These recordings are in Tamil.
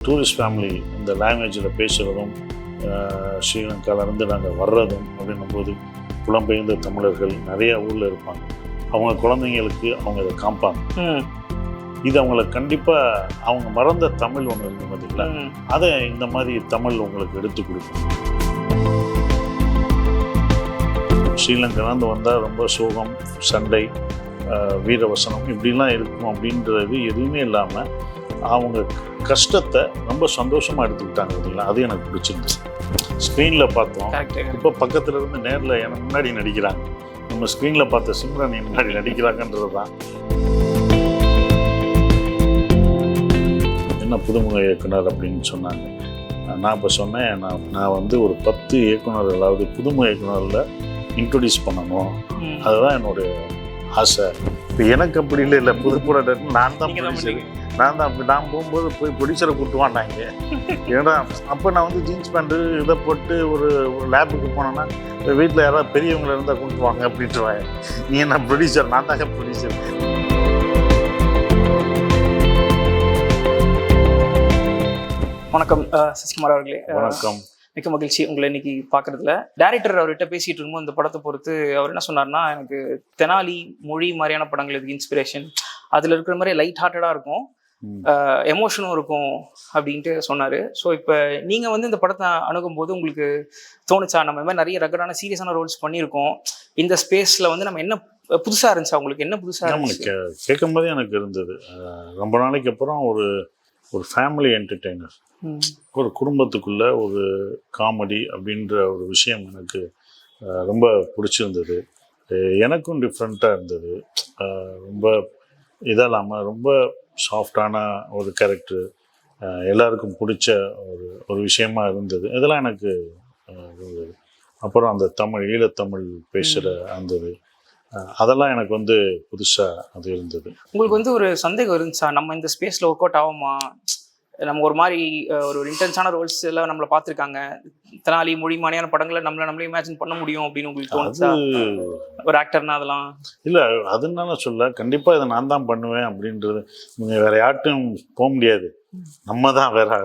டூரிஸ்ட் ஃபேமிலி இந்த லாங்குவேஜில் பேசுகிறதும் ஸ்ரீலங்காவிலேருந்து நாங்கள் வர்றதும் அப்படின்னும் போது புலம்பெயர்ந்த தமிழர்கள் நிறையா ஊரில் இருப்பாங்க. அவங்க குழந்தைங்களுக்கு அவங்க இதை காமிப்பாங்க. இது அவங்கள கண்டிப்பாக அவங்க மறந்த தமிழ் ஒன்று இருக்கும் பார்த்தீங்களா, அதை இந்த மாதிரி தமிழ் உங்களுக்கு எடுத்து கொடுக்கும். ஸ்ரீலங்காலேருந்து வந்தால் ரொம்ப சோகம், சண்டை, வீரவசனம் இப்படிலாம் இருக்கும் அப்படின்றது எதுவுமே இல்லாமல் அவங்க கஷ்டத்தை ரொம்ப சந்தோஷமாக எடுத்துக்கிட்டாங்க பார்த்தீங்களா, அது எனக்கு பிடிச்சிருந்துச்சு. ஸ்க்ரீனில் பார்த்தோம், இப்போ பக்கத்தில் இருந்து நேரில் எனக்கு முன்னாடி நடிக்கிறாங்க. நம்ம ஸ்க்ரீனில் பார்த்த சிம்ரன் முன்னாடி நடிக்கிறாங்கன்றது தான். என்ன புதுமுக இயக்குனர் அப்படின்னு சொன்னாங்க. நான் இப்போ சொன்னேன், நான் வந்து ஒரு 10 இயக்குனர் அதாவது புதுமுக இயக்குனரில் இன்ட்ரொடியூஸ் பண்ணணும், அதுதான் என்னுடைய ஆசை. இப்போ எனக்கு அப்படி இல்லை புது ப்ராடக்ட் நான் தான் ப்ரொடியூசர். நான் போகும்போது போய் ப்ரொடியூசரை கூட்டுவாண்டாங்க. ஏன்னா அப்போ நான் வந்து ஜீன்ஸ் பேண்ட்டு இதை போட்டு ஒரு லேபுக்கு போனேன்னா வீட்டில் யாராவது பெரியவங்களை இருந்தால் கூட்டுவாங்க அப்படின்ட்டுருவாங்க. நீ என்ன ப்ரொடியூசர்? நான் தாங்க ப்ரொடியூசர். வணக்கம் சசிகுமார் அவர்களே. வணக்கம். மிக்க மகிழ்ச்சி உங்களை இன்னைக்கு பார்க்குறதுல. டேரக்டர் அவர்கிட்ட பேசிகிட்டு இருக்கும்போது இந்த படத்தை பொறுத்து அவர் என்ன சொன்னார்னா, எனக்கு தெனாலி மொழி மாதிரியான படங்கள் இதுக்கு இன்ஸ்பிரேஷன், அதில் இருக்கிற மாதிரி லைட் ஹார்ட்டடாக இருக்கும், எமோஷனும் இருக்கும் அப்படின்ட்டு சொன்னார். ஸோ இப்போ நீங்கள் வந்து இந்த படத்தை அணுகும்போது உங்களுக்கு தோணுச்சா, நம்ம இந்த மாதிரி நிறைய ரகடான சீரியஸான ரோல்ஸ் பண்ணியிருக்கோம், இந்த ஸ்பேஸில் வந்து நம்ம என்ன புதுசாக இருந்துச்சா, உங்களுக்கு என்ன புதுசாக இருந்துச்சு? கேட்கும் போதே எனக்கு இருந்தது. ரொம்ப நாளைக்கு அப்புறம் ஒரு ஃபேமிலி என்டர்டெய்னர், ஒரு குடும்பத்துக்குள்ளே ஒரு காமெடி அப்படின்ற ஒரு விஷயம் எனக்கு ரொம்ப பிடிச்சிருந்தது. எனக்கும் டிஃப்ரெண்ட்டாக இருந்தது. ரொம்ப இதாகாமல் ரொம்ப சாஃப்டான ஒரு கேரக்டர், எல்லாருக்கும் பிடிச்ச ஒரு விஷயமா இருந்தது. இதெல்லாம் எனக்கு இருந்தது. அப்புறம் அந்த ஈழத்தமிழ் பேசுகிற அந்த அதெல்லாம் எனக்கு வந்து புதுசாக அது இருந்தது. உங்களுக்கு வந்து ஒரு சந்தேகம் இருந்துச்சா, நம்ம இந்த ஸ்பேஸில் ஒர்க் அவுட் ஆகுமா, நம்ம ஒரு மாதிரி ஒரு இன்டென்ஸான ரோல்ஸ் எல்லாம் நம்மளை பார்த்துருக்காங்க, தெனாலி மொழி மாதிரியான படங்களை நம்மளே இமேஜின் பண்ண முடியும் அப்படின்னு உங்களுக்கு தோணுச்சா? ஒரு ஆக்டர்னா அதெல்லாம் இல்லை, அதுனால சொல்ல கண்டிப்பாக இதை நான் தான் பண்ணுவேன் அப்படின்றது. நீங்கள் வேற யார்ட்டும் போக முடியாது, நம்ம தான். வேற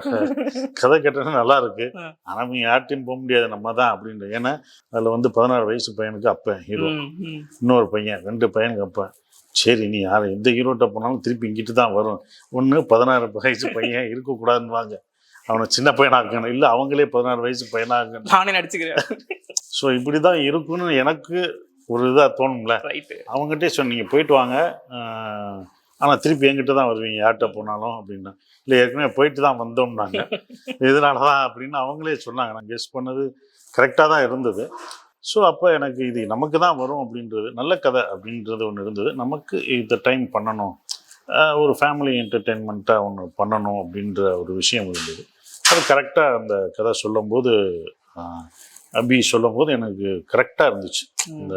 கதை கேட்டது நல்லா இருக்கு, ஆனால் நீங்கள் யார்ட்டையும் போக முடியாது, நம்ம தான் அப்படின்ற. ஏன்னா அதில் வந்து 16 வயசு பையனுக்கு அப்போ ஹீரோ, இன்னொரு பையன் 2 பையனுக்கு அப்போ. சரி, நீ யார் எந்த ஹீரோட்ட போனாலும் திருப்பி இங்கிட்டு தான் வரும். ஒன்று 16 வயசு பையன் இருக்கக்கூடாதுன்னு அவனை சின்ன பையனாக்கணும், இல்லை அவங்களே 16 வயசு பையனாக்கணும், நானே நடிச்சுக்கிறேன். ஸோ இப்படி தான் இருக்குன்னு எனக்கு ஒரு இதாக தோணும்ல. அவங்ககிட்டே சொன்னீங்க போயிட்டு வாங்க, ஆனால் திருப்பி என்கிட்ட தான் வருவீங்க யார்கிட்ட போனாலும் அப்படின்னா. இல்லை ஏற்கனவே போயிட்டு தான் வந்தோம்னாங்க. இதனால தான் அப்படின்னு அவங்களே சொன்னாங்க. நான் கெஸ் பண்ணது கரெக்டாக தான் இருந்தது. ஸோ அப்போ எனக்கு இது நமக்கு தான் வரும் அப்படின்றது, நல்ல கதை அப்படின்றது ஒன்று இருந்தது. நமக்கு இந்த டைம் பண்ணணும், ஒரு ஃபேமிலி என்டர்டெயின்மெண்ட்டாக ஒன்று பண்ணணும் அப்படின்ற ஒரு விஷயம் இருந்தது. அது கரெக்டாக அந்த கதை சொல்லும்போது, அபி சொல்லும்போது எனக்கு கரெக்டாக இருந்துச்சு. இந்த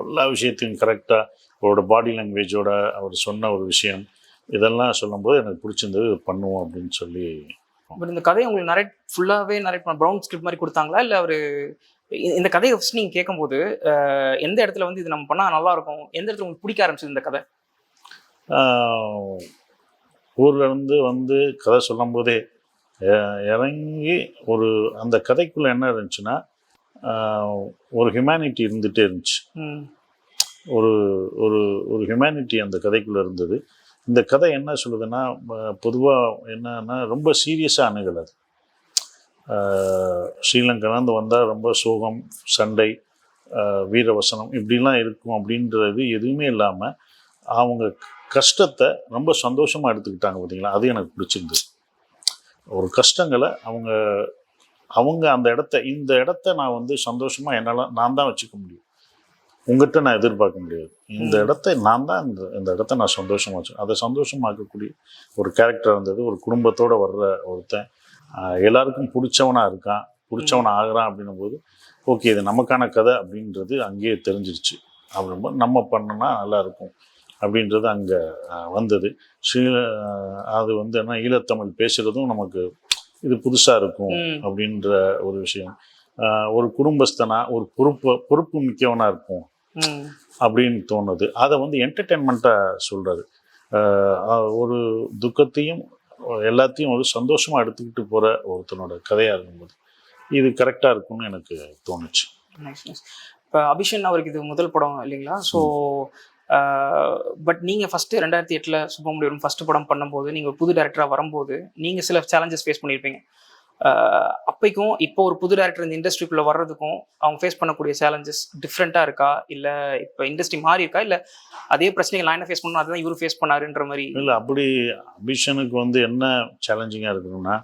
எல்லா விஷயத்தையும் கரெக்டாக அவரோட பாடி லாங்குவேஜோட அவர் சொன்ன ஒரு விஷயம் இதெல்லாம் சொல்லும்போது எனக்கு பிடிச்சிருந்தது, பண்ணுவோம் அப்படின்னு சொல்லி. பட் இந்த கதையை உங்களுக்கு ஃபுல்லாகவே பண்ண ப்ரௌன் ஸ்கிரிப்ட் மாதிரி கொடுத்தாங்களா, இல்லை அவர் இந்த கதையை ஃபஸ்ட் நீங்கள் கேட்கும்போது எந்த இடத்துல வந்து இது நம்ம பண்ணால் நல்லாயிருக்கும், எந்த இடத்துல உங்களுக்கு பிடிக்க ஆரம்பிச்சது இந்த கதை? ஊர்லேருந்து வந்து கதை சொல்லும் போதே இறங்கி அந்த கதைக்குள்ளே என்ன இருந்துச்சுன்னா, ஒரு ஹியூமனிட்டி இருந்துகிட்டே இருந்துச்சு. ஒரு ஒரு ஹியூமனிட்டி அந்த கதைக்குள்ளே இருந்தது. இந்த கதை என்ன சொல்லுதுன்னா, பொதுவாக என்னன்னா ரொம்ப சீரியஸாக அணுகல். அது ஸ்ரீலங்காலேருந்து வந்தால் ரொம்ப சோகம், சண்டை, வீரவசனம் இப்படிலாம் இருக்கும் அப்படின்றது எதுவுமே இல்லாமல் அவங்க கஷ்டத்தை ரொம்ப சந்தோஷமாக எடுத்துக்கிட்டாங்க பார்த்தீங்களா, அது எனக்கு பிடிச்சிருந்தது. ஒரு கஷ்டங்களை அவங்க இந்த இடத்த நான் வந்து சந்தோஷமாக நான் தான் வச்சுக்க முடியும், உங்கள்கிட்ட நான் எதிர்பார்க்க முடியாது. இந்த இடத்த நான் தான் இந்த இடத்த நான் சந்தோஷமாக வச்சு அதை சந்தோஷமாக்கக்கூடிய ஒரு கேரக்டர் இருந்தது. ஒரு குடும்பத்தோடு வர்ற ஒருத்தன் எல்லாருக்கும் பிடிச்சவனா ஆகிறான் அப்படின்னும் போது, ஓகே இது நமக்கான கதை அப்படின்றது அங்கேயே தெரிஞ்சிருச்சு. அப்படின்போது நம்ம பண்ணோன்னா நல்லாயிருக்கும் அப்படின்றது அங்கே வந்தது. அது வந்து என்ன, ஈழத்தமிழ் பேசுகிறதும் நமக்கு இது புதுசாக இருக்கும் அப்படின்ற ஒரு விஷயம். ஒரு குடும்பஸ்தனா, ஒரு பொறுப்பு மிக்கவனாக இருக்கும் அப்படின்னு தோணுது. அதை வந்து என்டர்டெயின்மெண்ட்டாக சொல்கிறது. ஒரு துக்கத்தையும் எல்லாத்தையும் ஒரு சந்தோஷமாக எடுத்துக்கிட்டு போகிற ஒருத்தனோட கதையாக இருக்கும்போது இது கரெக்டாக இருக்கும்னு எனக்கு தோணுச்சு. இப்போ அபிஷன் அவருக்கு இது முதல் படம் இல்லைங்களா? ஸோ பட் நீங்கள் ஃபஸ்ட்டு 2008 சுப்பிரமணியம் ஃபஸ்ட்டு படம் பண்ணும்போது நீங்கள் புது டேரக்டராக வரும்போது நீங்கள் சில சேலஞ்சஸ் ஃபேஸ் பண்ணியிருப்பீங்க. அப்பைக்கும் இப்போ ஒரு புது டேரக்டர் இந்த இண்டஸ்ட்ரிக்குள்ளே வர்றதுக்கும் அவங்க ஃபேஸ் பண்ணக்கூடிய சேலஞ்சஸ் டிஃப்ரெண்ட்டாக இருக்கா? இல்லை இப்போ இண்டஸ்ட்ரி மாறி இருக்கா? இல்லை அதே பிரச்சனைகள் நான் என்ன ஃபேஸ் பண்ணணும் அதுதான் இவரு ஃபேஸ் பண்ணாருன்ற மாதிரி? இல்லை, அப்படி அபிஷனுக்கு என்ன சேலஞ்சிங்காக இருக்குதுன்னா,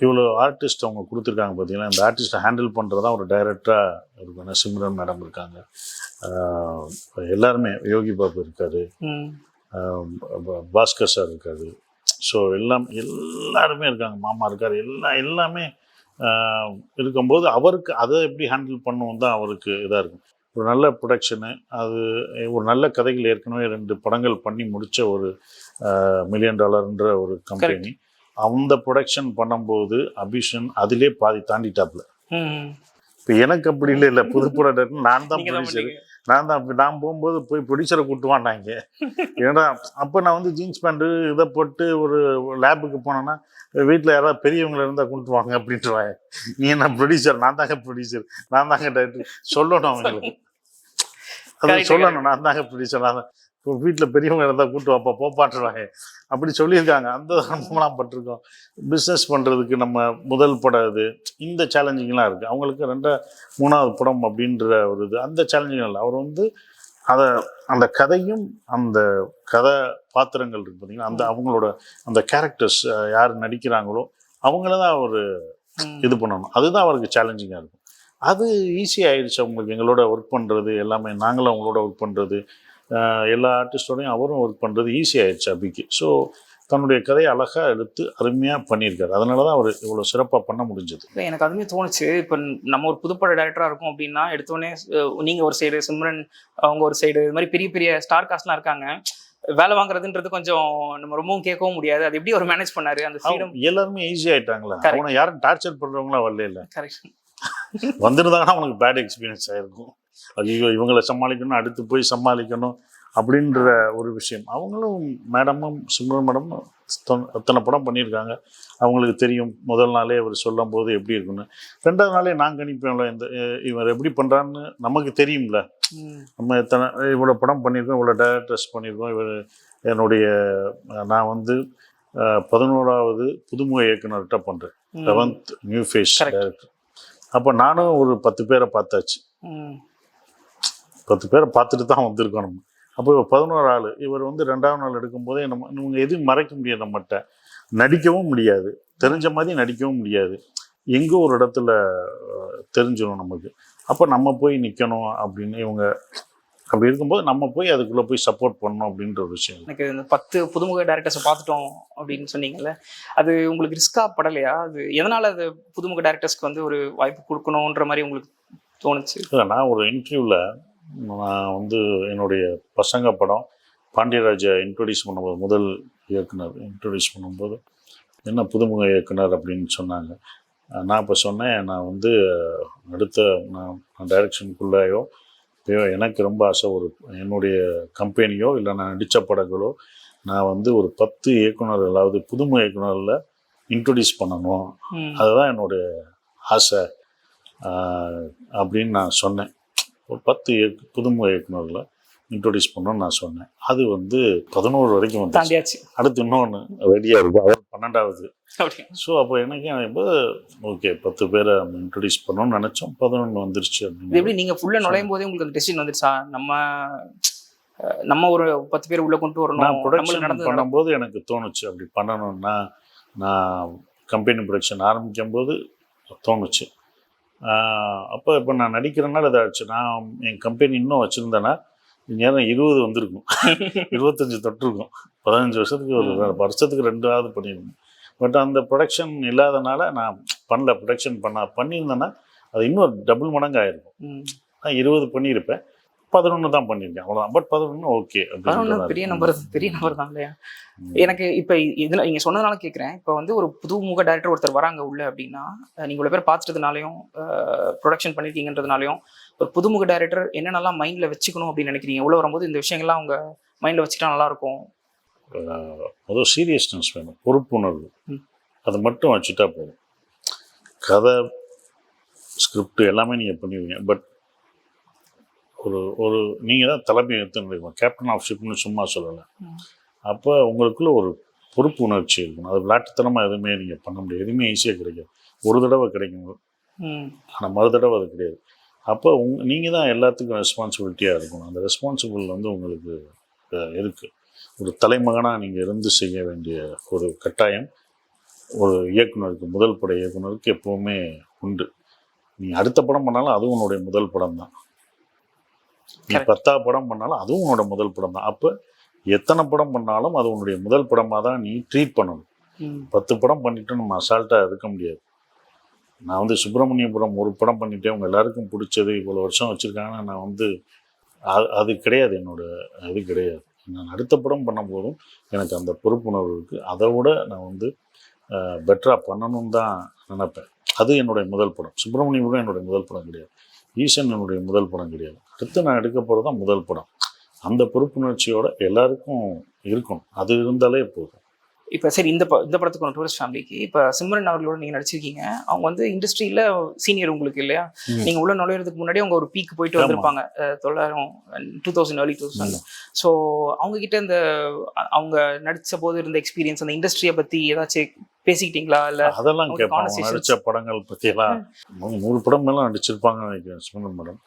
இவ்வளோ ஆர்டிஸ்ட் அவங்க கொடுத்துருக்காங்க பார்த்தீங்கன்னா, இந்த ஆர்டிஸ்ட்டை ஹேண்டில் பண்ணுறதா ஒரு டைரக்டராக இருக்கும். சிம்ரன் மேடம் இருக்காங்க, எல்லாருமே, யோகி பாபு இருக்காரு, பாஸ்கர் சார் இருக்காரு, ஸோ எல்லாருமே இருக்காங்க, மாமா இருக்கார், எல்லாமே இருக்கும்போது அவருக்கு அதை எப்படி ஹேண்டில் பண்ணுவோம் தான் அவருக்கு இதாக இருக்கும். ஒரு நல்ல ப்ரொடக்ஷனு, அது ஒரு நல்ல கதைகள், ஏற்கனவே 2 படங்கள் பண்ணி முடித்த ஒரு $1 மில்லியன் ஒரு கம்பெனி, அந்த ப்ரொடக்ஷன் பண்ணும்போது அபிஷன் அதிலே பாதி தாண்டிட்டாப்புல. இப்போ எனக்கு அப்படி இல்லை, புது ப்ராடக்ட் நான் தான் ப்ரொடியூசர், நான் போகும்போது போய் ப்ரொடியூசரை கூட்டுவாண்டாங்க. ஏன்னா அப்போ நான் வந்து ஜீன்ஸ் பேண்ட்டு இதை போட்டு ஒரு லேபுக்கு போனேன்னா வீட்டில் யாராவது பெரியவங்களை இருந்தால் கூட்டுவாங்க அப்படின்ட்டுருவாங்க. நீ என்ன ப்ரொடியூசர்? நான் தாங்க ப்ரொடியூசர், நான் தாங்க டைரக்டர் சொல்லணும் அவங்களுக்கு, அது சொல்லணும், நான் தாங்க ப்ரொடியூசர், நான் தான். இப்போ வீட்டில் பெரியவங்க இருந்தால் கூட்டு வாப்பா போப்பாட்டுருவாங்க, அப்படி சொல்லியிருக்காங்க. அந்த அனுபவம்லாம் பட்டிருக்கோம். பிஸ்னஸ் பண்ணுறதுக்கு நம்ம முதல் படம் இது, இந்த சேலஞ்சிங்லாம் இருக்குது அவங்களுக்கு. 3வது படம் அப்படின்ற ஒரு இது, அந்த சேலஞ்சிங் இல்லை. அவர் வந்து அந்த கதையும் அந்த கதை பாத்திரங்கள் இருக்குது பார்த்தீங்கன்னா, அவங்களோட அந்த கேரக்டர்ஸ் யார் நடிக்கிறாங்களோ அவங்கள தான் அவர் இது பண்ணணும். அதுதான் அவருக்கு சேலஞ்சிங்காக இருக்கும். அது ஈஸியாகிடுச்சு அவங்களுக்கு. எங்களோட ஒர்க் பண்ணுறது எல்லாமே, நாங்களும் அவங்களோட ஒர்க் பண்ணுறது, எல்லா ஆர்டிஸ்டோடையும் அவரும் ஒர்க் பண்ணுறது ஈஸி ஆயிடுச்சு அபிக்கு. ஸோ தன்னுடைய கதையை அழகாக எடுத்து அருமையாக பண்ணியிருக்காரு. அதனால தான் அவர் இவ்வளோ சிறப்பாக பண்ண முடிஞ்சது. எனக்கு அதுவுமே தோணுச்சு. இப்போ நம்ம ஒரு புதுப்பட டேரக்டராக இருக்கோம் அப்படின்னா, எடுத்தோடனே நீங்கள் ஒரு சைடு, சிம்ரன் அவங்க ஒரு சைடு, இது மாதிரி பெரிய பெரிய ஸ்டார் காஸ்ட்லாம் இருக்காங்க. வேலை வாங்குறதுன்றது கொஞ்சம் நம்ம ரொம்பவும் கேட்கவும் முடியாது. அது எப்படி அவர் மேனேஜ் பண்ணாரு? அந்த ஃப்ரீடம் எல்லாருமே ஈஸி ஆகிட்டாங்களா? அவனை யாரும் டார்ச்சர் பண்ணுறவங்களாம் வரல. இல்லை, கரெக்ட். வந்துருந்தாங்கன்னா அவனுக்கு பேட் எக்ஸ்பீரியன்ஸ் ஆகிருக்கும். ஐயோ இவங்களை சமாளிக்கணும், அடுத்து போய் சமாளிக்கணும் அப்படின்ற ஒரு விஷயம். அவங்களும் மேடமும் சிம்ரன் மேடமும் அத்தனை படம் பண்ணியிருக்காங்க. அவங்களுக்கு தெரியும் முதல் நாளே அவர் சொல்லும் போது எப்படி இருக்குன்னு. 2வது நாளே நான் கணிப்பேன்ல, இவர் எப்படி பண்ணுறான்னு நமக்கு தெரியும்ல. நம்ம இவ்வளோ படம் பண்ணியிருக்கோம், இவ்வளோ டைரக்டர்ஸ் பண்ணியிருக்கோம். நான் வந்து 11வது புதுமுக இயக்குனர்கிட்ட பண்ணுறேன், 11th நியூ ஃபேஸ் டைரக்டர். அப்போ நானும் ஒரு 10 பேரை பார்த்தாச்சு, 10 பேரை பார்த்துட்டு தான் வந்திருக்கோம் நம்ம. அப்போ 11 ஆள் இவர் வந்து 2வது நாள் எடுக்கும்போதே இவங்க எதுவும் மறைக்க முடியாது, நம்மகிட்ட நடிக்கவும் முடியாது, தெரிஞ்ச மாதிரி நடிக்கவும் முடியாது, எங்கோ ஒரு இடத்துல தெரிஞ்சிடும் நமக்கு. அப்போ நம்ம போய் நிற்கணும் அப்படின்னு இவங்க அப்படி இருக்கும்போது நம்ம போய் அதுக்குள்ளே போய் சப்போர்ட் பண்ணணும் அப்படின்ற ஒரு விஷயம். எனக்கு இந்த 10 புதுமுக டேரக்டர்ஸை பார்த்துட்டோம் அப்படின்னு சொன்னீங்கல்ல, அது உங்களுக்கு ரிஸ்காக படலையா? அது எதனால் அது புதுமுக டேரக்டர்ஸ்க்கு வந்து ஒரு வாய்ப்பு கொடுக்கணுன்ற மாதிரி உங்களுக்கு தோணுச்சு? நான் ஒரு இன்டர்வியூவில் நான் வந்து என்னுடைய பசங்க படம் பாண்டியராஜை இன்ட்ரொடியூஸ் பண்ணும்போது, முதல் இயக்குனர் இன்ட்ரொடியூஸ் பண்ணும்போது என்ன புதுமுக இயக்குனர் அப்படின்னு சொன்னாங்க. நான் இப்போ சொன்னேன், நான் வந்து நான் டைரக்ஷனுக்குள்ளேயோ எனக்கு ரொம்ப ஆசை, ஒரு என்னுடைய கம்பெனியோ இல்லை நான் நடித்த படங்களோ நான் வந்து ஒரு 10 இயக்குனர்களாவது புதுமுக இயக்குனரில் இன்ட்ரொடியூஸ் பண்ணணும், அதுதான் என்னுடைய ஆசை அப்படின்னு நான் சொன்னேன். ஒரு 10 புதுமுக இயக்குனரில் இன்ட்ரொடியூஸ் பண்ணணும்னு நான் சொன்னேன். அது வந்து 11 வரைக்கும் வந்து அடுத்து இன்னொன்று ரெடியாக இருக்கும், அவர் 12வது. ஸோ அப்போ எனக்கு ஓகே 10 பேரை இன்ட்ரொடியூஸ் பண்ணணும்னு நினச்சோம், 11 வந்துருச்சு. அப்படின்னு எப்படி நீங்கள் ஃபுல்லாக நுழையும் போதே உங்களுக்கு அந்த டெசிஷன் வந்துருச்சா? நம்ம ஒரு 10 பேர் உள்ளே கொண்டு வரணும். நான் ப்ரொடக்ஷன் பண்ணும்போது எனக்கு தோணுச்சு அப்படி பண்ணணும்னா. நான் கம்பெனி ப்ரொடக்ஷன் ஆரம்பிக்கும் போது தோணுச்சு. அப்போ இப்போ நான் நடிக்கிறனால இதாகிடுச்சு. நான் என் கம்பெனி இன்னும் வச்சுருந்தேன்னா நேரம் 20 வந்திருக்கும், 25 தொட்டிருக்கும். 15 வருஷத்துக்கு ஒரு வருஷத்துக்கு 2வது பண்ணியிருக்கேன். பட் அந்த ப்ரொடக்ஷன் இல்லாதனால நான் பண்ணல. ப்ரொடக்ஷன் பண்ணியிருந்தேன்னா அது இன்னும் டபுள் மடங்கு ஆயிருக்கும். நான் 20 பண்ணியிருப்பேன், 11 தான் பண்ணியிருக்கேன், அவ்வளோதான். பட் 11 ஓகே, பெரிய நம்பர் தான் இல்லையா? எனக்கு இப்போ இதில் நீங்கள் சொன்னதுனால கேட்குறேன். இப்போ வந்து ஒரு புதுமுக டைரக்டர் ஒருத்தர் வராங்க உள்ள அப்படின்னா, நீங்கள் இவ்வளோ பேர் பார்த்துட்டதுனாலையும் ப்ரொடக்ஷன் பண்ணியிருக்கீங்கன்றதுனாலையும் ஒரு புதுமுக டைரக்டர் என்னென்னலாம் மைண்டில் வச்சுக்கணும் அப்படின்னு நினைக்கிறீங்க? உள்ள வரும்போது இந்த விஷயங்கள்லாம் அவங்க மைண்டில் வச்சுக்கிட்டா நல்லாயிருக்கும். முதல் சீரியஸ்னஸ் வேணும், பொறுப்புணர்வு. ம். அதை மட்டும் வச்சுட்டா போதும். கதை, ஸ்கிரிப்ட் எல்லாமே நீங்கள் பண்ணுவீங்க. பட் ஒரு நீங்கள் தான் தலைமை எடுத்துன்னு கேப்டன் ஆஃப் ஷிப்னு சும்மா சொல்லலை. அப்போ உங்களுக்குள்ள ஒரு பொறுப்பு உணர்ச்சி இருக்கணும். அது விளையாட்டுத்தனமாக எதுவுமே நீங்கள் பண்ண முடியாது. எதுவுமே ஈஸியாக கிடைக்காது. ஒரு தடவை கிடைக்கும், ஆனால் மறு தடவை அது கிடையாது. அப்போ நீங்கள் தான் எல்லாத்துக்கும் ரெஸ்பான்சிபிலிட்டியாக இருக்கணும். அந்த ரெஸ்பான்சிபிள் வந்து உங்களுக்கு இருக்குது. ஒரு தலைமகனாக நீங்கள் இருந்து செய்ய வேண்டிய ஒரு கட்டாயம் ஒரு இயக்குனருக்கு, முதல் பட இயக்குனருக்கு எப்போவுமே உண்டு. நீ அடுத்த படம் பண்ணாலும் அதுவும் உன்னுடைய முதல் படம் தான். நீ 10ஆவது படம் பண்ணாலும் அதுவும் உன்னோட முதல் படம் தான். அப்போ எத்தனை படம் பண்ணாலும் அது உன்னுடைய முதல் படமாக தான் நீ ட்ரீட் பண்ணணும். 10 படம் பண்ணிவிட்டு நம்ம அசால்ட்டாக இருக்க முடியாது. நான் வந்து சுப்பிரமணியபுரம் ஒரு படம் பண்ணிட்டேன், அவங்க எல்லாருக்கும் பிடிச்சது, இவ்வளோ வருஷம் வச்சுருக்காங்கன்னா நான் வந்து அது கிடையாது. என்னோட இது கிடையாது. நான் அடுத்த படம் பண்ணும்போதும் எனக்கு அந்த பொறுப்புணர்வு இருக்குது. அதை விட நான் வந்து பெட்டராக பண்ணணும்னு தான் நினைப்பேன். அது என்னுடைய முதல் படம். சுப்பிரமணியபுரம் என்னுடைய முதல் படம் கிடையாது. ஈசன் என்னுடைய முதல் படம் கிடையாது. அடுத்து நான் எடுக்க போகிறது தான் முதல் படம். அந்த பொறுப்புணர்ச்சியோட எல்லாருக்கும் இருக்கணும். அது இருந்தாலே போதும். இப்போ சரி, இந்த படத்துக்கு ஒரு டூரிஸ்ட் ஃபேமிலிக்கு இப்போ சிம்ரன் அவர்களோட நீங்கள் நடிச்சிருக்கீங்க. அவங்க வந்து இண்டஸ்ட்ரியில் சீனியர் உங்களுக்கு இல்லையா? நீங்கள் உள்ள நுழையிறதுக்கு முன்னாடி அவங்க ஒரு பீக் போயிட்டு வந்திருப்பாங்க 2000 early 2000. ஸோ அவங்கக்கிட்ட இந்த அவங்க நடித்த போது இருந்த எக்ஸ்பீரியன்ஸ், அந்த இண்டஸ்ட்ரியை பற்றி ஏதாச்சும் பேசிக்கிட்டீங்களா? இல்லை அதெல்லாம் கேட்பாங்க. நடித்த படங்கள் பற்றியெல்லாம் 100 படம் மேலாம் நடிச்சிருப்பாங்கன்னு நினைக்கிறேன் சிம்ரன் மேடம்.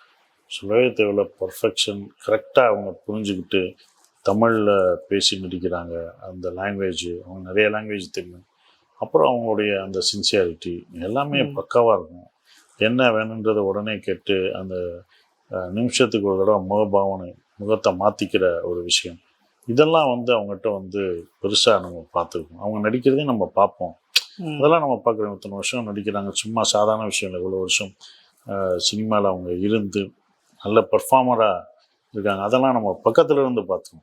சொல்லவே தேவையில்ல, பர்ஃபெக்ஷன் கரெக்டாக அவங்க புரிஞ்சுக்கிட்டு தமிழில் பேசி நடிக்கிறாங்க. அந்த லாங்குவேஜ், அவங்க நிறைய லாங்குவேஜ் தெரியும். அப்புறம் அவங்களுடைய அந்த சின்சியாரிட்டி எல்லாமே பக்காவாக இருக்கும். என்ன வேணுன்றதை உடனே கேட்டு அந்த நிமிஷத்துக்கு ஒரு தடவை முகபாவனை, முகத்தை மாற்றிக்கிற ஒரு விஷயம், இதெல்லாம் வந்து அவங்ககிட்ட வந்து பெருசாக நம்ம பார்த்துருக்கோம். அவங்க நடிக்கிறதையும் நம்ம பார்ப்போம். அதெல்லாம் நம்ம பார்க்குறோம். இத்தனை வருஷம் நடிக்கிறாங்க, சும்மா சாதாரண விஷயம் இல்லை. இவ்வளோ வருஷம் சினிமாவில் அவங்க இருந்து நல்ல பர்ஃபார்மராக இருக்காங்க. அதெல்லாம் நம்ம பக்கத்துல இருந்து பார்த்தோம்,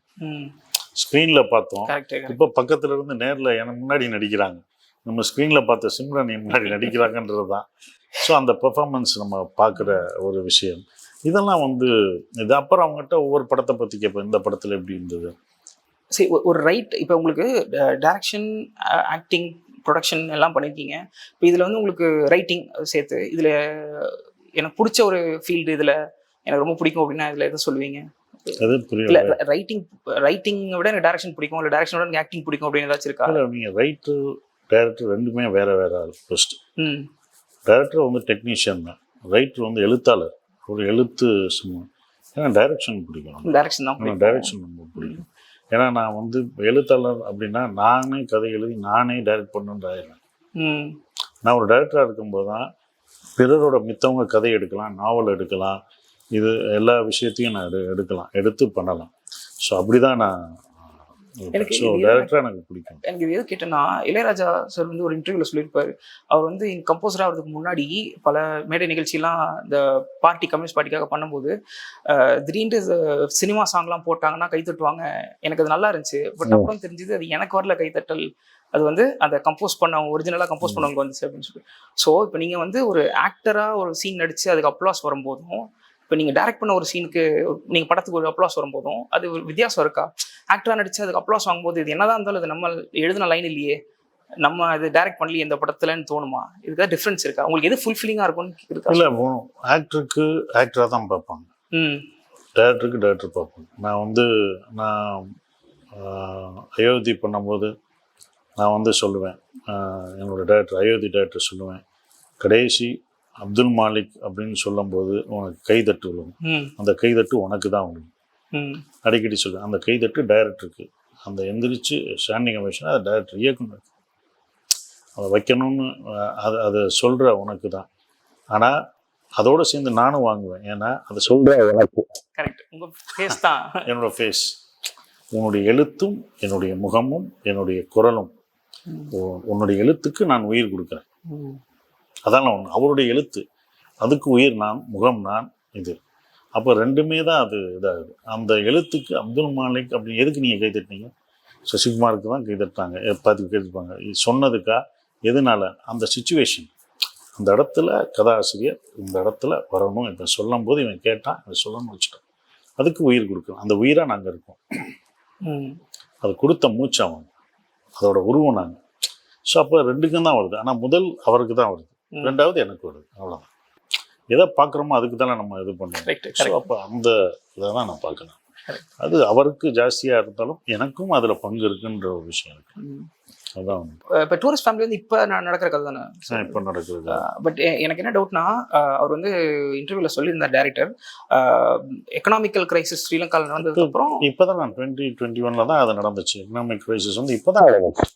ஸ்க்ரீனில் பார்த்தோம். இப்போ பக்கத்துல இருந்து நேரில் எனக்கு முன்னாடி நடிக்கிறாங்க. நம்ம ஸ்க்ரீனில் பார்த்த சிம்ரன் முன்னாடி நடிக்கிறாங்கன்றது தான். ஸோ அந்த பெர்ஃபார்மன்ஸ் நம்ம பார்க்குற ஒரு விஷயம். இதெல்லாம் வந்து இது. அப்புறம் அவங்ககிட்ட ஒவ்வொரு படத்தை பற்றி கேட்பேன், இந்த படத்தில் எப்படி இருந்தது. சரி, ஒரு ரைட், இப்போ உங்களுக்கு டைரக்ஷன், ஆக்டிங், ப்ரொடக்ஷன் எல்லாம் பண்ணியிருக்கீங்க. இப்போ இதில் வந்து உங்களுக்கு ரைட்டிங் சேர்த்து இதில் எனக்கு பிடிச்ச ஒரு ஃபீல்டு, இதில் எனக்கு ரொம்ப பிடிக்கும் அப்படின்னா இதில் எதை சொல்லுவீங்க? அது புரியல. ரைட்டிங்கை விட எனக்கு டைரக்ஷன் பிடிக்கும், இல்லை டைரக்ஷனை விட எனக்கு ஆக்டிங் பிடிக்கும் அப்படின்னு ஏதாச்சும் இருக்கா? இல்லை, நீங்கள் ரைட்டர் டைரக்டர் ரெண்டுமே வேறு வேறு ஆள். ஃபர்ஸ்ட் டைரக்டர் வந்து டெக்னீஷியன் தான், ரைட்டர் வந்து எழுத்தாளர். ஒரு எழுத்து சும்மா. ஏன்னா டைரக்ஷன் பிடிக்கும். டைரக்ஷன் தான், டைரக்ஷன் ரொம்ப பிடிக்கும். ஏன்னா நான் வந்து எழுத்தாளர் அப்படின்னா நானே கதை எழுதி நானே டைரக்ட் பண்ணுன்ற ஆயிடுறேன். நான் ஒரு டைரக்டராக இருக்கும்போது தான் பிறரோட மித்தவங்க கதை எடுக்கலாம், நாவல் எடுக்கலாம், இது எல்லா விஷயத்தையும் நான் எடுத்து பண்ணலாம். ஸோ அப்படி தான் நான் டைரக்டராக எனக்கு பிடிக்கும். எனக்கு இது எது கேட்டேன்னா, இளையராஜா சார் வந்து ஒரு இன்டர்வியூவில் சொல்லியிருப்பார். அவர் வந்து கம்போசர் ஆகிறதுக்கு முன்னாடி பல மேடை நிகழ்ச்சியெல்லாம் இந்த கம்யூனிஸ்ட் பார்ட்டிக்காக பண்ணும்போது திடீர்னு சினிமா சாங்லாம் போட்டாங்கன்னா கைத்தட்டுவாங்க. எனக்கு அது நல்லா இருந்துச்சு. பட் அப்புறம் தெரிஞ்சது அது எனக்கு வரல கைத்தட்டல், அது வந்து அந்த கம்போஸ் பண்ணவங்க, ஒரிஜினலாக கம்போஸ் பண்ணவங்க வந்துச்சு அப்படின்னு சொல்லி. ஸோ இப்போ நீங்கள் வந்து ஒரு ஆக்டராக ஒரு சீன் நடித்து அதுக்கு அப்ளாஸ் வரும்போதும், இப்போ நீங்கள் டைரக்ட் பண்ண ஒரு சீனுக்கு நீங்கள் படத்துக்கு ஒரு அப்ளாஸ் வரும்போதும் அது ஒரு வித்தியாசம் இருக்கா? ஆக்டராக நடிச்சு அதுக்கு அப்ளாஸ் வாங்கும்போது இது என்னதான் இருந்தாலும் அது நம்ம எழுதின லைன் இல்லையே, நம்ம அது டைரக்ட் பண்ணலையே இந்த படத்துலன்னு தோணுமா? இதுதான் டிஃப்ரென்ஸ் இருக்கா? உங்களுக்கு எது ஃபுல்ஃபில்லிங்காக இருக்கும்னு இருக்கா? இல்லை, ஆக்டருக்கு ஆக்டராக தான் பார்ப்பாங்க, டைரக்டருக்கு டைரக்டர் பார்ப்பாங்க. நான் அயோத்தி பண்ணும்போது நான் வந்து சொல்லுவேன், என்னோட டைரக்டர் அயோத்தி டைரக்டர் சொல்லுவேன், கடைசி அப்துல் மாலிக் அப்படின்னு சொல்லும்போது உனக்கு கைதட்டு விழுகும், அந்த கைதட்டு உனக்கு தான் விழுகும். அடிக்கடி சொல்லுவேன், அந்த கைதட்டு டைரக்டருக்கு, அந்த எந்திரிச்சு ஸ்டாண்டிங் கமிஷன் அது டைரக்டர் இயக்குனருக்கு அதை வைக்கணும்னு அதை சொல்கிற உனக்கு தான். ஆனால் அதோடு சேர்ந்து நானும் வாங்குவேன். ஏன்னா அதை சொல்கிற உனக்கு கரெக்ட், உங்கள் ஃபேஸ் தான் என்னோட ஃபேஸ், உன்னுடைய எழுத்தும் என்னுடைய முகமும் என்னுடைய குரலும், உன்னுடைய எழுத்துக்கு நான் உயிர் கொடுக்குறேன். அதான் ஒன்று, அவருடைய எழுத்து அதுக்கு உயிர் நான், முகம் நான். இது அப்போ ரெண்டுமே தான் அது இதாகுது. அந்த எழுத்துக்கு அப்துல் மாலிக் அப்படி எதுக்கு நீங்கள் கை தட்டினீங்க? சசிகுமாருக்கு தான் கை தட்டாங்க, பார்த்து கேட்டுப்பாங்க. சொன்னதுக்கா? எதனால? அந்த சிச்சுவேஷன், அந்த இடத்துல கதாசிரியர் இந்த இடத்துல வரணும், இப்போ சொல்லும் போது இவன் கேட்டான், இவன் சொல்லணும்னு வச்சுட்டான், அதுக்கு உயிர் கொடுக்கணும். அந்த உயிராக நாங்கள் இருக்கோம். அது கொடுத்த மூச்சு அவங்க, அதோட உருவம் நாங்கள். ஸோ அப்போ ரெண்டுக்கும் தான் வருது. ஆனால் முதல் அவருக்கு தான் வருது, ரெண்டாவது எனக்கு வருது, அவ்வளோதான். எதை பார்க்குறோமோ அதுக்கு தானே நம்ம இது பண்ணுவோம். ஸோ அப்போ அந்த இதை தான் நான் பார்க்குறேன். அது அவருக்கு ஜாஸ்தியாக இருந்தாலும் எனக்கும் அதில் பங்கு இருக்குன்ற ஒரு விஷயம் இருக்குது. அதான் இப்போ டூரிஸ்ட் ஃபேமிலி வந்து இப்போ நடக்கிற கதை தானே இப்போ நடக்குது. பட் எனக்கு என்ன டவுட்னா, அவர் வந்து இன்டர்வியூவில் சொல்லியிருந்தார் டேரக்டர், எக்கனாமிக்கல் கிரைசிஸ் ஸ்ரீலங்காவில் நடந்ததுக்கப்புறம் இப்போ தான் நான் 2021 தான் அது நடந்துச்சு. எக்கனாமிக் கிரைசிஸ் வந்து இப்போ தான் நடந்துச்சு.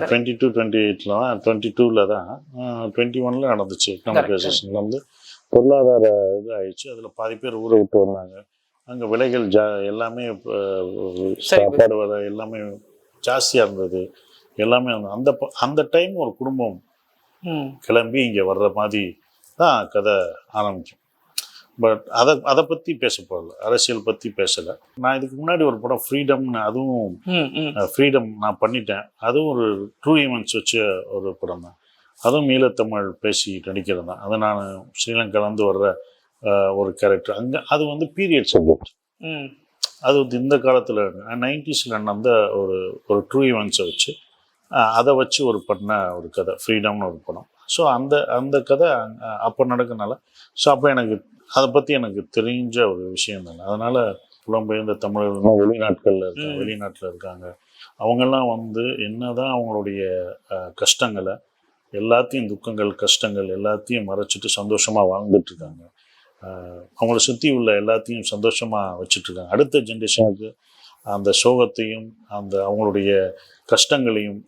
22, 28 தான், 22 தான், 21 நடந்துச்சு. எக்கனாமிக் கிரைசிஸ்ல வந்து பொருளாதார இது ஆயிடுச்சு. அதில் பாதி பேர் ஊரை விட்டு வந்தாங்க. அங்கே விலைகள் எல்லாமே சாப்பாடு வர எல்லாமே ஜாஸ்தியாக இருந்தது. எல்லாமே அந்த டைம் ஒரு குடும்பம் கிளம்பி இங்கே வர்ற மாதிரி தான் கதை ஆரம்பிக்கும். பட் அதை பற்றி பேச போகல, அரசியல் பற்றி பேசலை. நான் இதுக்கு முன்னாடி ஒரு படம் ஃப்ரீடம்னு, அதுவும் ஃப்ரீடம் நான் பண்ணிட்டேன். அதுவும் ஒரு ட்ரூ ஈவெண்ட்ஸ் வச்ச ஒரு படம் தான். அதுவும் ஈழத்தமிழ் பேசி நடிக்கிறது தான். அதை நான் ஸ்ரீலங்காலேருந்து வர்ற ஒரு கேரக்டர். அங்கே அது வந்து பீரியட் சப்ஜெக்ட். அது வந்து இந்த காலத்தில் 90s நடந்த ஒரு ட்ரூ ஈவெண்ட்ஸை வச்சு அதை வச்சு ஒரு பண்ண ஒரு கதை ஃப்ரீடம்னு ஒரு படம். ஸோ அந்த கதை அப்போ நடக்கிறனால, ஸோ அப்போ எனக்கு அதை பற்றி எனக்கு தெரிஞ்ச ஒரு விஷயம் தானே. அதனால் புலம்பெயர்ந்த தமிழர்கள் வெளிநாட்டில் இருக்காங்க. அவங்கெல்லாம் வந்து என்ன தான் அவங்களுடைய கஷ்டங்களை எல்லாத்தையும், துக்கங்கள் கஷ்டங்கள் எல்லாத்தையும் மறைச்சிட்டு சந்தோஷமாக வாழ்ந்துட்டுருக்காங்க. அவங்கள சுற்றி உள்ள எல்லாத்தையும் சந்தோஷமாக வச்சுட்ருக்காங்க. அடுத்த ஜென்ரேஷனுக்கு அந்த சோகத்தையும் அந்த அவங்களுடைய கஷ்டங்களையும்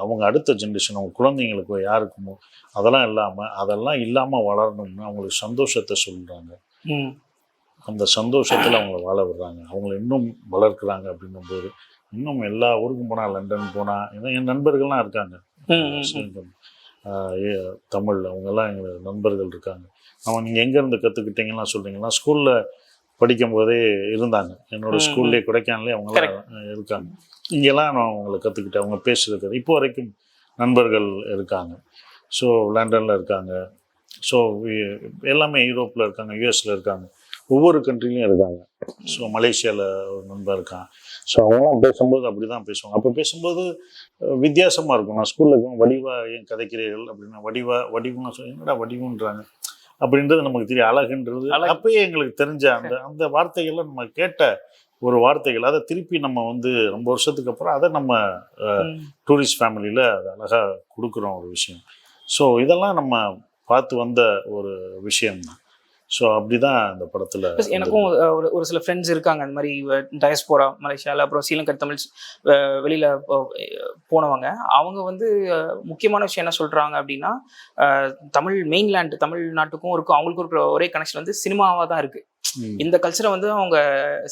அவங்க அடுத்த ஜென்ரேஷன், அவங்க குழந்தைங்களுக்கோ யாருக்குமோ அதெல்லாம் இல்லாமல் வளரணும்னு அவங்களுக்கு சந்தோஷத்தை சொல்கிறாங்க. அந்த சந்தோஷத்தில் அவங்கள வாழ விடுறாங்க, அவங்கள இன்னும் வளர்க்குறாங்க. அப்படின்னும்போது இன்னும் எல்லா ஊருக்கும் போனால், லண்டன் போனால், என் நண்பர்கள்லாம் இருக்காங்க தமிழ், அவங்கெல்லாம் எங்கள் நண்பர்கள் இருக்காங்க. நீங்கள் எங்கேருந்து கற்றுக்கிட்டீங்கன்னா சொல்கிறீங்கன்னா, ஸ்கூலில் படிக்கும் போதே இருந்தாங்க. என்னோடய ஸ்கூல்லேயே கொடைக்கானலே அவங்களாம் இருக்காங்க. இங்கெல்லாம் நான் அவங்கள கற்றுக்கிட்டேன். அவங்க பேசுகிறது இப்போ வரைக்கும் நண்பர்கள் இருக்காங்க. ஸோ லண்டனில் இருக்காங்க. ஸோ எல்லாமே யூரோப்பில் இருக்காங்க, யூஎஸில் இருக்காங்க, ஒவ்வொரு கண்ட்ரிலையும் இருக்காங்க. ஸோ மலேசியாவில் ஒரு நண்பர் இருக்கான். ஸோ அவங்களாம் பேசும்போது அப்படி தான் பேசுவாங்க. அப்போ பேசும்போது வித்தியாசமாக இருக்கும். நான் ஸ்கூலில் இருக்கோம், வடிவா ஏன் கதைக்கிறீர்கள் அப்படின்னா, வடிவம்னா சொல்லி என்னடா வடிவன்றாங்க அப்படின்றது நமக்கு தெரியும். அழகுன்றது அப்பயே எங்களுக்கு தெரிஞ்ச அந்த வார்த்தைகள்லாம் நம்ம கேட்ட ஒரு வார்த்தைகள். அதை திருப்பி நம்ம வந்து ரொம்ப வருஷத்துக்கு அப்புறம் அதை நம்ம டூரிஸ்ட் ஃபேமிலியில் அதை அழகாக கொடுக்குறோம் ஒரு விஷயம். ஸோ இதெல்லாம் நம்ம பார்த்து வந்த ஒரு விஷயம்தான். ஸோ அப்படிதான் இந்த படத்தில் எனக்கும் ஒரு சில ஃப்ரெண்ட்ஸ் இருக்காங்க அந்த மாதிரி டயஸ்போரா மலேசியாவில், அப்புறம் ஸ்ரீலங்கா தமிழ் வெளியில் போனவங்க. அவங்க வந்து முக்கியமான விஷயம் என்ன சொல்கிறாங்க அப்படின்னா, மெயின்லேண்ட் தமிழ்நாட்டுக்கும் இருக்கும் அவங்களுக்கும் இருக்கிற ஒரே கனெக்ஷன் வந்து சினிமாவாக தான் இருக்குது. இந்த கல்ச்சரை வந்து அவங்க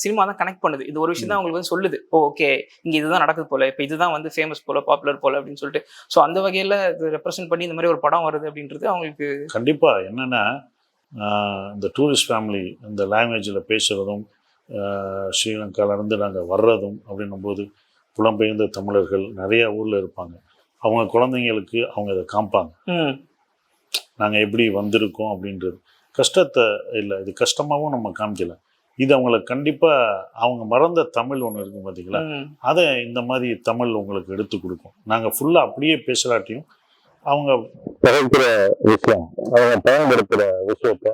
சினிமா தான் கனெக்ட் பண்ணுது. இது ஒரு விஷயம் தான் அவங்களுக்கு வந்து சொல்லுது, ஓகே இங்கே இதுதான் நடக்குது போல, இப்போ இதுதான் வந்து ஃபேமஸ் போல, பாப்புலர் போல அப்படின்னு சொல்லிட்டு. ஸோ அந்த வகையில் இது ரெப்ரசென்ட் பண்ணி இந்த மாதிரி ஒரு படம் வருது அப்படின்றது அவங்களுக்கு கண்டிப்பாக என்னென்னா, இந்த டூரிஸ்ட் ஃபேமிலி இந்த லாங்குவேஜில் பேசுகிறதும், ஸ்ரீலங்காவிலேருந்து நாங்கள் வர்றதும் அப்படின்னும்போது புலம்பெயர்ந்த தமிழர்கள் நிறையா ஊரில் இருப்பாங்க. அவங்க குழந்தைங்களுக்கு அவங்க இதை காமிப்பாங்க, நாங்கள் எப்படி வந்திருக்கோம் அப்படின்றது. கஷ்டத்தை இல்லை, இது கஷ்டமாகவும் நம்ம காமிக்கல. இது அவங்கள கண்டிப்பாக அவங்க மறந்த தமிழ் ஒன்று இருக்கும் பார்த்தீங்களா, அதை இந்த மாதிரி தமிழ் உங்களுக்கு எடுத்து கொடுக்கும். நாங்கள் ஃபுல்லாக அப்படியே பேசுகிறாட்டியும் அவங்க பகிர்கிற விஷயம், அவங்க பயன்படுத்துகிற விஷயத்த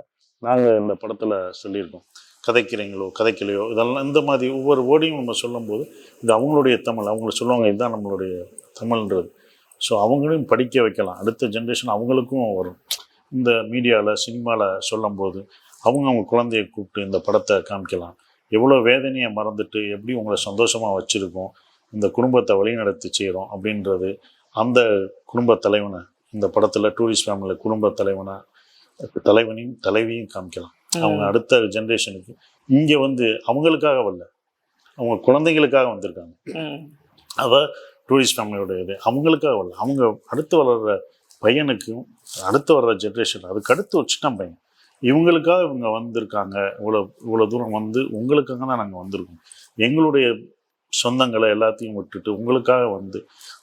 நாங்கள் இந்த படத்தில் சொல்லியிருக்கோம். கதைக்கிறீங்களோ கதைக்கலையோ இதெல்லாம் இந்த மாதிரி ஒவ்வொரு வேர்டையும் நம்ம சொல்லும்போது இது அவங்களுடைய தமிழ். அவங்கள சொல்லுவாங்க இதுதான் நம்மளுடைய தமிழ்ன்றது. ஸோ அவங்களையும் படிக்க வைக்கலாம். அடுத்த ஜென்ரேஷன் அவங்களுக்கும் வரும். இந்த மீடியாவில் சினிமாவில் சொல்லும்போது அவங்க குழந்தைய கூப்பிட்டு இந்த படத்தை காமிக்கலாம். எவ்வளோ வேதனையை மறந்துட்டு எப்படி உங்களை சந்தோஷமாக வச்சுருக்கோம், இந்த குடும்பத்தை வழிநடத்தி செய்கிறோம் அப்படின்றது அந்த குடும்ப தலைவனை இந்த படத்தில் டூரிஸ்ட் ஃபேமிலியில் குடும்ப தலைவனையும் தலைவியும் காமிக்கலாம். அவங்க அடுத்த ஜென்ரேஷனுக்கு இங்கே வந்து அவங்களுக்காக வரல, அவங்க குழந்தைங்களுக்காக வந்திருக்காங்க. அதான் டூரிஸ்ட் ஃபேமிலியோட இது. அவங்களுக்காக வரல, அவங்க அடுத்து வளர்கிற பையனுக்கும் அடுத்து வர்ற ஜென்ரேஷன், அதுக்கு அடுத்து ஒரு சின்ன பையன், இவங்களுக்காக இவங்க வந்திருக்காங்க. இவ்வளோ தூரம் வந்து உங்களுக்காக தான் நாங்கள் வந்திருக்கோம். எங்களுடைய சொந்தங்களை எல்லாத்தையும் விட்டுட்டு உங்களுக்காக வந்து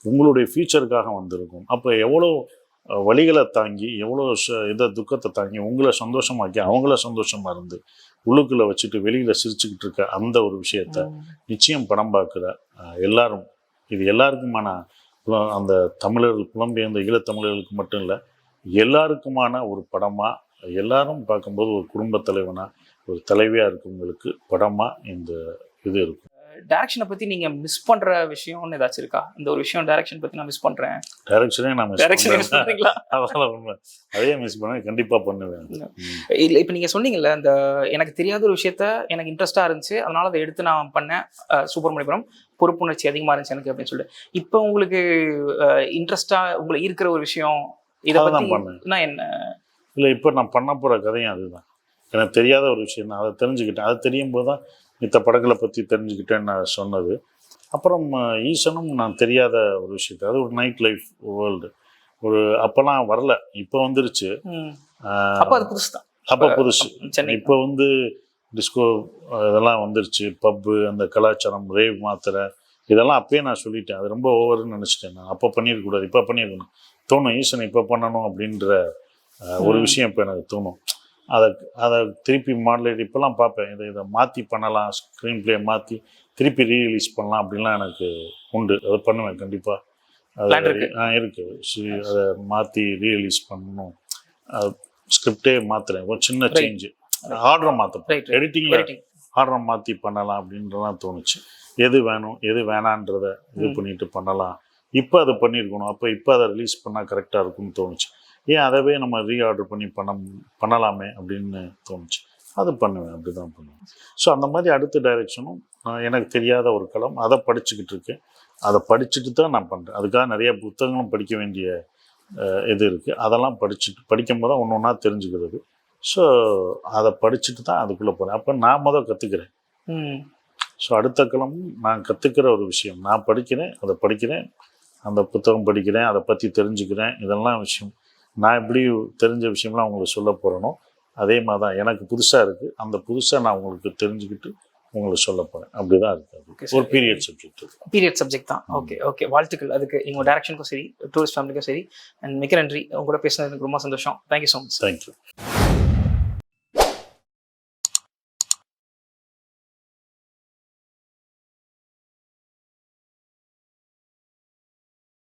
உங்களுடைய ஃபியூச்சருக்காக வந்திருக்கோம். அப்போ எவ்வளோ வலிகளை தாங்கி எவ்வளோ இதை துக்கத்தை தாங்கி உங்களை சந்தோஷமாக்கி அவங்கள சந்தோஷமாக இருந்து உள்ளுக்குள்ளே வச்சுட்டு வெளியில் சிரிச்சுக்கிட்டு இருக்க அந்த ஒரு விஷயத்த நிச்சயம் படம் பார்க்குற எல்லாரும், இது எல்லாருக்குமான அந்த தமிழர்கள் புலம்பெயர்ந்த ஈழத்தமிழர்களுக்கு மட்டும் இல்லை, எல்லாருக்குமான ஒரு படமாக எல்லாரும் பார்க்கும்போது ஒரு குடும்பத் தலைவனாக ஒரு தலைவியாக இருக்கவங்களுக்கு படமாக இந்த இது இருக்கும். டைரக்ஷனை பத்தி நீங்க மிஸ் பண்ற விஷயம்னு ஏதாச்சும் இருக்கா? இந்த ஒரு விஷயம் டைரக்ஷன் பத்தி நான் மிஸ் பண்றேன். டைரக்ஷனே நான் மிஸ் பண்றீங்களா? அதெல்லாம் உண்மை. அதே மிஸ் பண்ண கண்டிப்பா பண்ணுவேன். இல்ல இப்ப நீங்க சொன்னீங்கல்ல, அந்த எனக்கு தெரியாத ஒரு விஷயத்த எனக்கு இன்ட்ரெஸ்டா இருந்துச்சு, அதனால அதை எடுத்து நான் பண்ணேன். சுப்பிரமணியபுரம் பொறுப்புணர்ச்சி அதிகமா இருந்துச்சு எனக்கு அப்படின்னு சொல்லிட்டு. இப்போ உங்களுக்கு இன்ட்ரெஸ்டா உங்களுக்கு இருக்கிற ஒரு விஷயம் இதை பத்தி பண்ணேன் என்ன? இல்லை இப்போ நான் பண்ண போற கதையும் அதுதான். எனக்கு தெரியாத ஒரு விஷயம் தான், அதை தெரிஞ்சுக்கிட்டேன். அது தெரியும் போது தான் மித்த படங்களை பற்றி தெரிஞ்சுக்கிட்டேன்னு நான் சொன்னது. அப்புறம் ஈசனும் நான் தெரியாத ஒரு விஷயத்தை, அது ஒரு நைட் லைஃப் வேர்ல்டு, ஒரு அப்போலாம் வரல, இப்போ வந்துருச்சு. அப்போ அது புதுசு தான். அப்போ புதுசு. இப்போ வந்து டிஸ்கோ இதெல்லாம் வந்துருச்சு, பப்பு, அந்த கலாச்சாரம், ரேவ் மாத்திரை, இதெல்லாம் அப்பயே நான் சொல்லிட்டேன். அது ரொம்ப ஓவர்னு நினச்சிட்டேன். நான் அப்போ பண்ணியிருக்கக்கூடாது, இப்போ பண்ணியிருக்கணும் தோணும். ஈசன் இப்போ பண்ணணும் அப்படின்ற ஒரு விஷயம் இப்போ எனக்கு தோணும். அதை திருப்பி மாடலேட் இப்போலாம் பார்ப்பேன், இதை மாற்றி பண்ணலாம், ஸ்க்ரீன் பிளே மாற்றி திருப்பி ரீரிலீஸ் பண்ணலாம் அப்படின்லாம் எனக்கு உண்டு. அதை பண்ணுவேன் கண்டிப்பாக. அது இருக்குது. அதை மாற்றி ரீரிலீஸ் பண்ணணும். ஸ்கிரிப்டே மாற்றுறேன், ஒரு சின்ன சேஞ்சு, ஆர்டரை மாற்றப்பேன், எடிட்டிங்கில் ஆர்டரை மாற்றி பண்ணலாம் அப்படின்றலாம் தோணுச்சு. எது வேணும் எது வேணான்றதை இது பண்ணிட்டு பண்ணலாம். இப்போ அதை பண்ணியிருக்கணும், அப்போ இப்போ அதை ரிலீஸ் பண்ணால் கரெக்டாக இருக்கும்னு தோணுச்சு. ஏன் அதவே நம்ம ரீஆர்டர் பண்ணி பண்ணலாமே அப்படின்னு தோணுச்சு. அது பண்ணுவேன், அப்படி தான் பண்ணுவேன். ஸோ அந்த மாதிரி அடுத்த டைரெக்ஷனும் எனக்கு தெரியாத ஒரு களம், அதை படிச்சுக்கிட்டு இருக்கேன். அதை படிச்சுட்டு தான் நான் பண்ணுறேன். அதுக்காக நிறைய புத்தகங்களும் படிக்க வேண்டிய இது இருக்குது. அதெல்லாம் படிக்கும் போது தான் ஒன்று ஒன்றா தெரிஞ்சுக்கிறது. ஸோ அதை படிச்சுட்டு தான் அதுக்குள்ளே போகிறேன். அப்போ நான் கற்றுக்கிறேன். ஸோ அடுத்த களமும் நான் கற்றுக்கிற ஒரு விஷயம். நான் படிக்கிறேன், அதை படிக்கிறேன், அந்த புத்தகம் படிக்கிறேன், அதை பற்றி தெரிஞ்சுக்கிறேன். இதெல்லாம் விஷயம் நான் எப்படி தெரிஞ்ச விஷயம்லாம் உங்களுக்கு சொல்ல போகிறேனோ அதே மாதிரி தான் எனக்கு புதுசாக இருக்குது. அந்த புதுசாக நான் உங்களுக்கு தெரிஞ்சுக்கிட்டு உங்களுக்கு சொல்ல போகிறேன். அப்படி தான் இருக்குது. ஒரு பீரியட் சப்ஜெக்ட் தான். ஓகே ஓகே, வாழ்த்துக்கள். அதுக்கு எங்கள் டைரக்ஷனுக்கும் சரி, டூரிஸ்ட் ஃபேமிலிக்கும் சரி. அண்ட் மிக்க நன்றி. உங்க கூட பேசுனது எனக்கு ரொம்ப சந்தோஷம். Thank you so much. தேங்க்யூ.